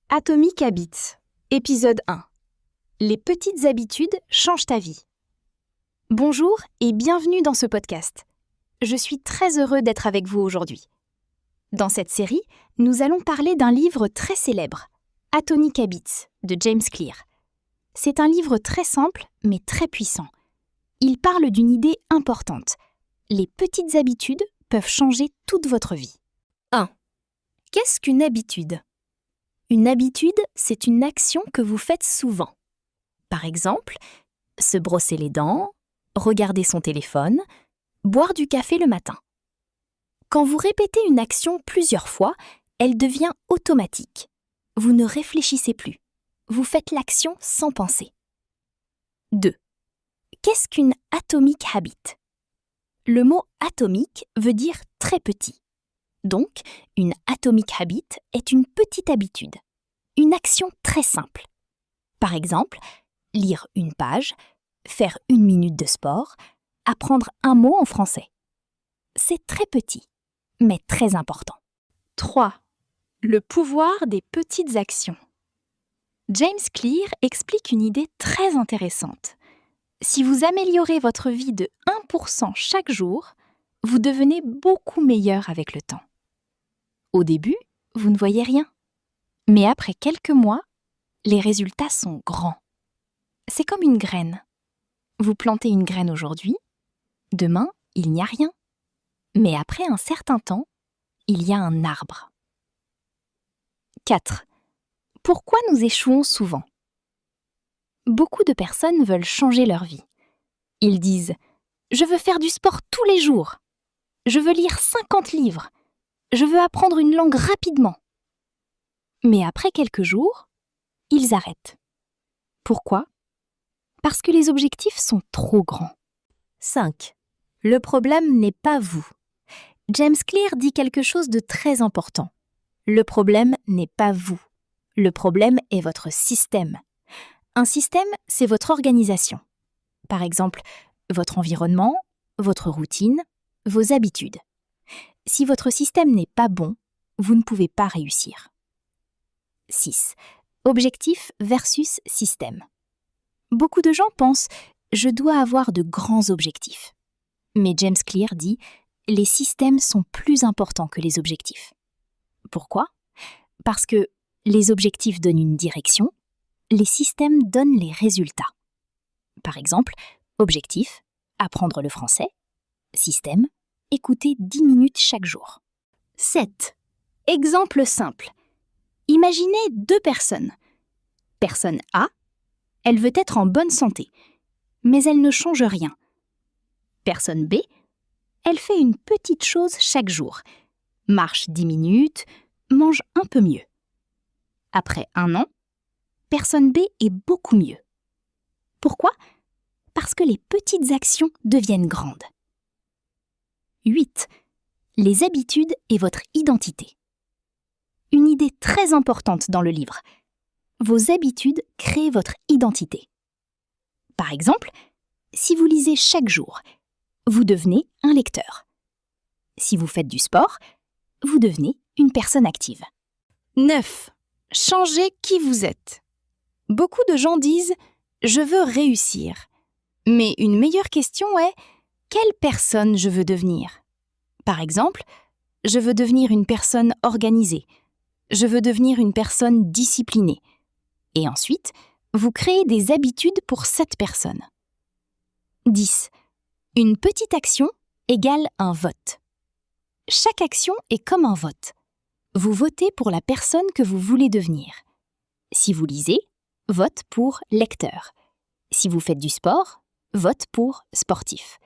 Atomic Habits, épisode 1. Les petites habitudes changent ta vie. Bonjour et bienvenue dans ce podcast. Je suis très heureux d'être avec vous aujourd'hui. Dans cette série, nous allons parler d'un livre très célèbre, Atomic Habits, de James Clear. C'est un livre très simple, mais très puissant. Il parle d'une idée importante. Les petites habitudes peuvent changer toute votre vie. 1. Qu'est-ce qu'une habitude ? Une habitude, c'est une action que vous faites souvent. Par exemple, se brosser les dents, regarder son téléphone, boire du café le matin. Quand vous répétez une action plusieurs fois, elle devient automatique. Vous ne réfléchissez plus. Vous faites l'action sans penser. 2. Qu'est-ce qu'une atomic habit ? Le mot atomique veut dire très petit. Donc, une atomic habit est une petite habitude, une action très simple. Par exemple, lire une page, faire 1 minute de sport, apprendre un mot en français. C'est très petit, mais très important. 3. Le pouvoir des petites actions. James Clear explique une idée très intéressante. Si vous améliorez votre vie de 1% chaque jour, vous devenez beaucoup meilleur avec le temps. Au début, vous ne voyez rien. Mais après quelques mois, les résultats sont grands. C'est comme une graine. Vous plantez une graine aujourd'hui, demain, il n'y a rien. Mais après un certain temps, il y a un arbre. 4. Pourquoi nous échouons souvent ? Beaucoup de personnes veulent changer leur vie. Ils disent « Je veux faire du sport tous les jours. Je veux lire 50 livres. Je veux apprendre une langue rapidement. » Mais après quelques jours, ils arrêtent. Pourquoi ? Parce que les objectifs sont trop grands. 5. Le problème n'est pas vous. James Clear dit quelque chose de très important. Le problème n'est pas vous. Le problème est votre système. Un système, c'est votre organisation. Par exemple, votre environnement, votre routine, vos habitudes. Si votre système n'est pas bon, vous ne pouvez pas réussir. 6. Objectif versus système. Beaucoup de gens pensent « je dois avoir de grands objectifs ». Mais James Clear dit « les systèmes sont plus importants que les objectifs ». Pourquoi ? Parce que les objectifs donnent une direction, les systèmes donnent les résultats. Par exemple, objectif, apprendre le français. Système, écouter 10 minutes chaque jour. 7. Exemple simple. Imaginez 2 personnes. Personne A, elle veut être en bonne santé, mais elle ne change rien. Personne B, elle fait une petite chose chaque jour. Marche 10 minutes, mange un peu mieux. Après 1 an, personne B est beaucoup mieux. Pourquoi ? Parce que les petites actions deviennent grandes. 8. Les habitudes et votre identité. Une idée très importante dans le livre. Vos habitudes créent votre identité. Par exemple, si vous lisez chaque jour, vous devenez un lecteur. Si vous faites du sport, vous devenez une personne active. 9. Changez qui vous êtes. Beaucoup de gens disent « je veux réussir ». Mais une meilleure question est « quelle personne je veux devenir ?» Par exemple, je veux devenir une personne organisée. Je veux devenir une personne disciplinée. Et ensuite, vous créez des habitudes pour cette personne. 10. Une petite action égale un vote. Chaque action est comme un vote. Vous votez pour la personne que vous voulez devenir. Si vous lisez, vote pour lecteur. Si vous faites du sport, vote pour sportif.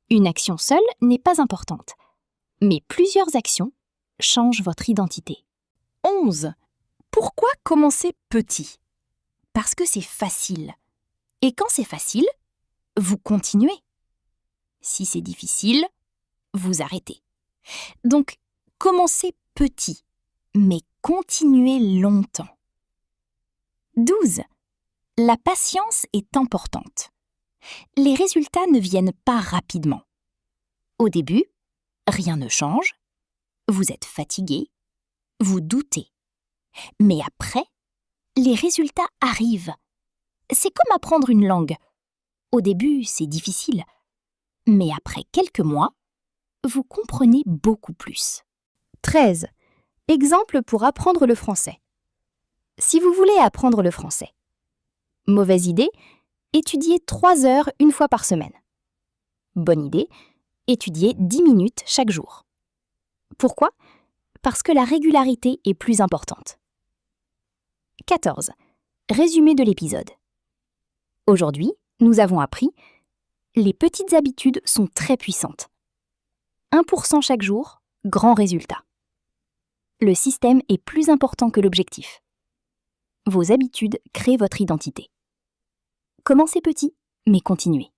Une action seule n'est pas importante, mais plusieurs actions changent votre identité. 11. Pourquoi commencer petit ? Parce que c'est facile. Et quand c'est facile, vous continuez. Si c'est difficile, vous arrêtez. Donc, commencez petit, mais continuez longtemps. 12. La patience est importante. Les résultats ne viennent pas rapidement. Au début, rien ne change, vous êtes fatigué, vous doutez. Mais après, les résultats arrivent. C'est comme apprendre une langue. Au début, c'est difficile. Mais après quelques mois, vous comprenez beaucoup plus. 13. Exemple pour apprendre le français. Si vous voulez apprendre le français, mauvaise idée, étudiez 3 heures une fois par semaine. Bonne idée, étudiez 10 minutes chaque jour. Pourquoi ? Parce que la régularité est plus importante. 14. Résumé de l'épisode. Aujourd'hui, nous avons appris les petites habitudes sont très puissantes. 1% chaque jour, grand résultat. Le système est plus important que l'objectif. Vos habitudes créent votre identité. Commencez petit, mais continuez.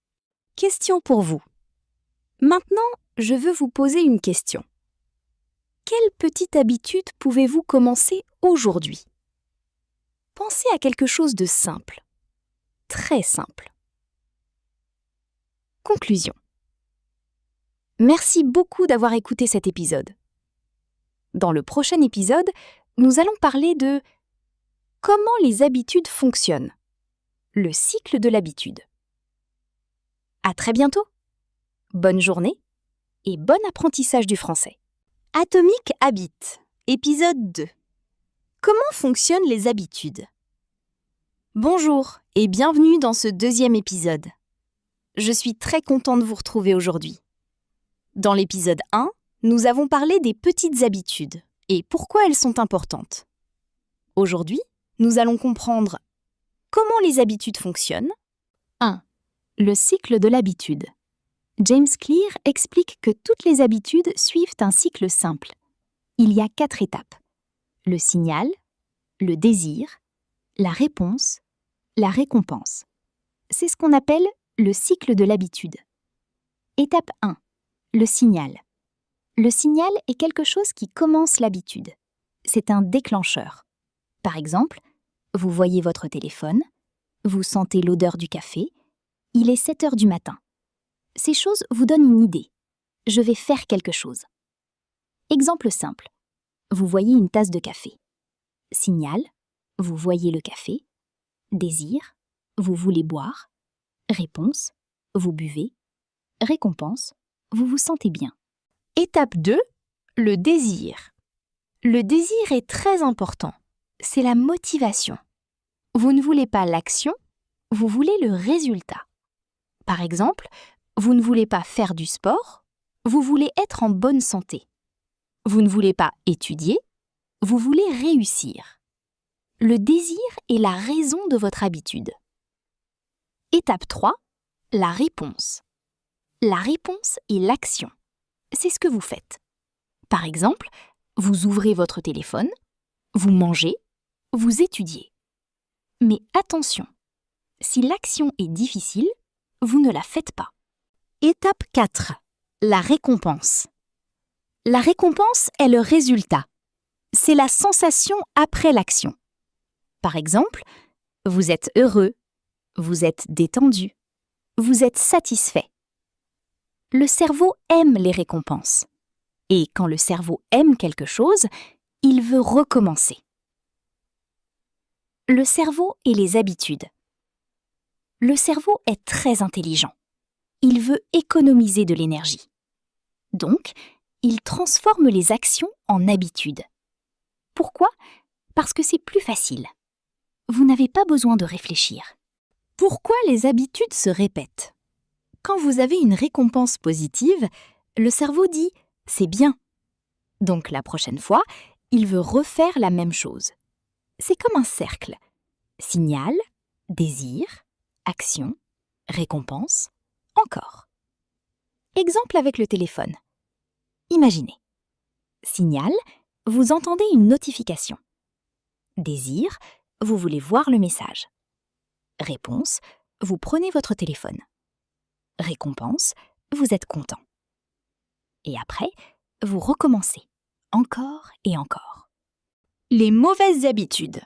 Question pour vous. Maintenant, je veux vous poser une question. Quelle petite habitude pouvez-vous commencer aujourd'hui ? Pensez à quelque chose de simple. Très simple. Conclusion. Merci beaucoup d'avoir écouté cet épisode. Dans le prochain épisode, nous allons parler de comment les habitudes fonctionnent. Le cycle de l'habitude. À très bientôt. Bonne journée et bon apprentissage du français. Atomic Habit, épisode 2. Comment fonctionnent les habitudes ? Bonjour et bienvenue dans ce 2e épisode. Je suis très contente de vous retrouver aujourd'hui. Dans l'épisode 1, nous avons parlé des petites habitudes et pourquoi elles sont importantes. Aujourd'hui, nous allons comprendre comment les habitudes fonctionnent. 1. Le cycle de l'habitude. James Clear explique que toutes les habitudes suivent un cycle simple. Il y a 4 étapes. Le signal, le désir, la réponse, la récompense. C'est ce qu'on appelle le cycle de l'habitude. Étape 1. Le signal. Le signal est quelque chose qui commence l'habitude. C'est un déclencheur. Par exemple, vous voyez votre téléphone, vous sentez l'odeur du café, il est 7 heures du matin. Ces choses vous donnent une idée. Je vais faire quelque chose. Exemple simple. Vous voyez une tasse de café. Signal, vous voyez le café. Désir, vous voulez boire. Réponse, vous buvez. Récompense, vous vous sentez bien. Étape 2, le désir. Le désir est très important. C'est la motivation. Vous ne voulez pas l'action, vous voulez le résultat. Par exemple, vous ne voulez pas faire du sport, vous voulez être en bonne santé. Vous ne voulez pas étudier, vous voulez réussir. Le désir est la raison de votre habitude. Étape 3, la réponse. La réponse est l'action. C'est ce que vous faites. Par exemple, vous ouvrez votre téléphone, vous mangez, vous étudiez. Mais attention, si l'action est difficile, vous ne la faites pas. Étape 4. La récompense. La récompense est le résultat. C'est la sensation après l'action. Par exemple, vous êtes heureux, vous êtes détendu, vous êtes satisfait. Le cerveau aime les récompenses. Et quand le cerveau aime quelque chose, il veut recommencer. Le cerveau et les habitudes. Le cerveau est très intelligent. Il veut économiser de l'énergie. Donc, il transforme les actions en habitudes. Pourquoi ? Parce que c'est plus facile. Vous n'avez pas besoin de réfléchir. Pourquoi les habitudes se répètent ? Quand vous avez une récompense positive, le cerveau dit « c'est bien ». Donc la prochaine fois, il veut refaire la même chose. C'est comme un cercle. Signal, désir, action, récompense, encore. Exemple avec le téléphone. Imaginez. Signal, vous entendez une notification. Désir, vous voulez voir le message. Réponse, vous prenez votre téléphone. Récompense, vous êtes content. Et après, vous recommencez, encore et encore. Les mauvaises habitudes.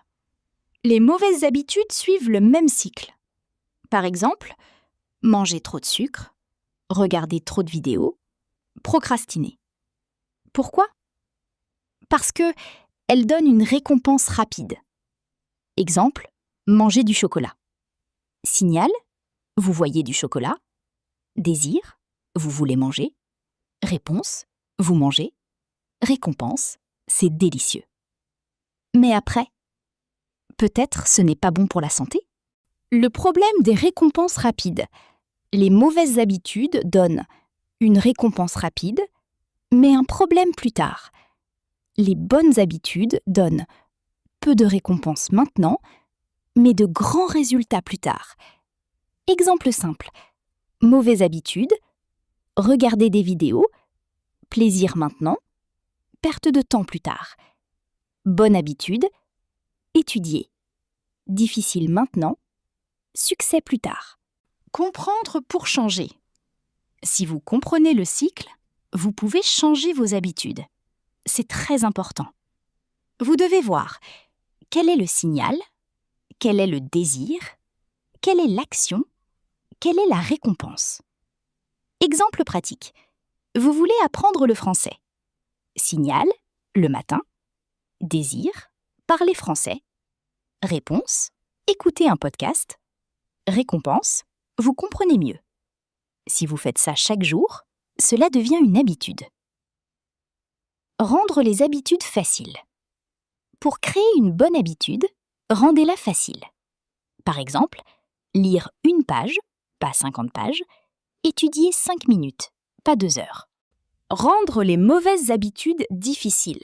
Les mauvaises habitudes suivent le même cycle. Par exemple, manger trop de sucre, regarder trop de vidéos, procrastiner. Pourquoi ? Parce que Elle donne une récompense rapide. Exemple, manger du chocolat. Signal, vous voyez du chocolat. Désir, vous voulez manger. Réponse, vous mangez. Récompense, c'est délicieux. Mais après, peut-être ce n'est pas bon pour la santé. Le problème des récompenses rapides. Les mauvaises habitudes donnent une récompense rapide, mais un problème plus tard. Les bonnes habitudes donnent peu de récompenses maintenant, mais de grands résultats plus tard. Exemple simple. Mauvaise habitude, regarder des vidéos, plaisir maintenant, perte de temps plus tard. Bonne habitude, étudier. Difficile maintenant, succès plus tard. Comprendre pour changer. Si vous comprenez le cycle, vous pouvez changer vos habitudes. C'est très important. Vous devez voir quel est le signal, quel est le désir, quelle est l'action, quelle est la récompense. Exemple pratique. Vous voulez apprendre le français. Signal, le matin. Désir, parler français. Réponse, écouter un podcast. Récompense, vous comprenez mieux. Si vous faites ça chaque jour, cela devient une habitude. Rendre les habitudes faciles. Pour créer une bonne habitude, rendez-la facile. Par exemple, lire une page, pas 50 pages, étudier 5 minutes, pas 2 heures. Rendre les mauvaises habitudes difficiles.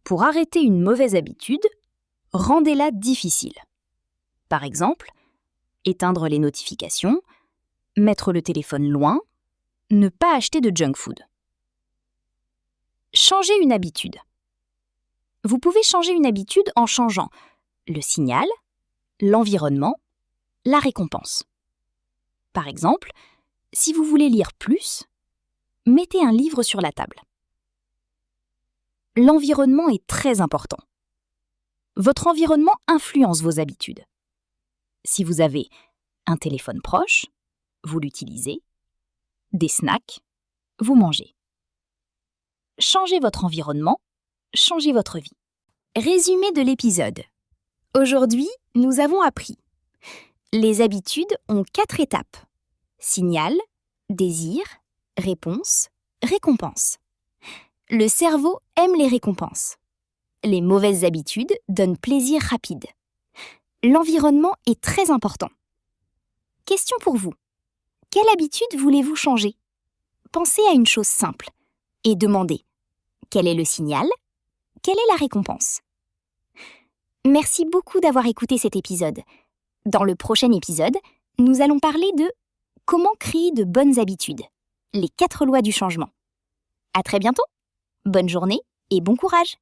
Pour arrêter une mauvaise habitude, rendez-la difficile. Par exemple, éteindre les notifications, mettre le téléphone loin, ne pas acheter de junk food. Changer une habitude. Vous pouvez changer une habitude en changeant le signal, l'environnement, la récompense. Par exemple, si vous voulez lire plus, mettez un livre sur la table. L'environnement est très important. Votre environnement influence vos habitudes. Si vous avez un téléphone proche, vous l'utilisez. Des snacks, vous mangez. Changez votre environnement, changez votre vie. Résumé de l'épisode. Aujourd'hui, nous avons appris. Les habitudes ont 4 étapes. Signal, désir, réponse, récompense. Le cerveau aime les récompenses. Les mauvaises habitudes donnent plaisir rapide. L'environnement est très important. Question pour vous. Quelle habitude voulez-vous changer? Pensez à une chose simple et demandez quel est le signal, quelle est la récompense. Merci beaucoup d'avoir écouté cet épisode. Dans le prochain épisode, nous allons parler de comment créer de bonnes habitudes, les 4 lois du changement. À très bientôt. Bonne journée et bon courage.